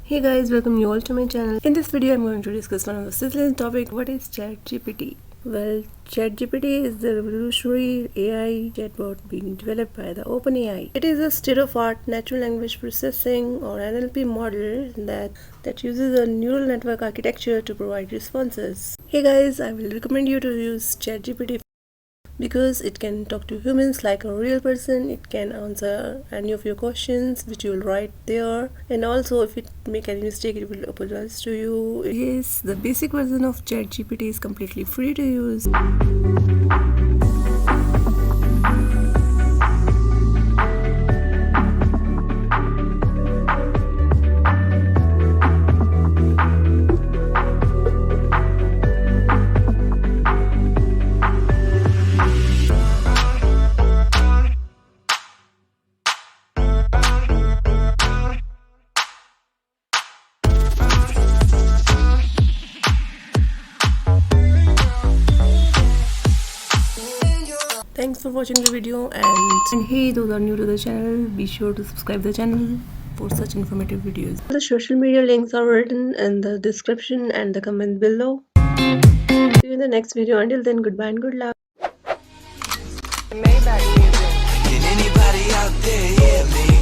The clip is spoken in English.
Hey guys, welcome you all to my channel. In this video, I'm going to discuss one of the sizzling topic. What is ChatGPT? Well, ChatGPT is the revolutionary AI chatbot being developed by the OpenAI. It is a state-of-art natural language processing or NLP model that uses a neural network architecture to provide responses. Hey guys, I will recommend you to use ChatGPT because it can talk to humans like a real person. It can answer any of your questions which you will write there, and also if it make any mistake it will apologize to you. Yes, the basic version of ChatGPT is completely free to use. Thanks for watching the video, and hey, those are new to the channel, be sure to subscribe the channel for such informative videos. The social media links are written in the description and the comment below. See you in the next video. Until then, goodbye and good luck. Can anybody out there hear me?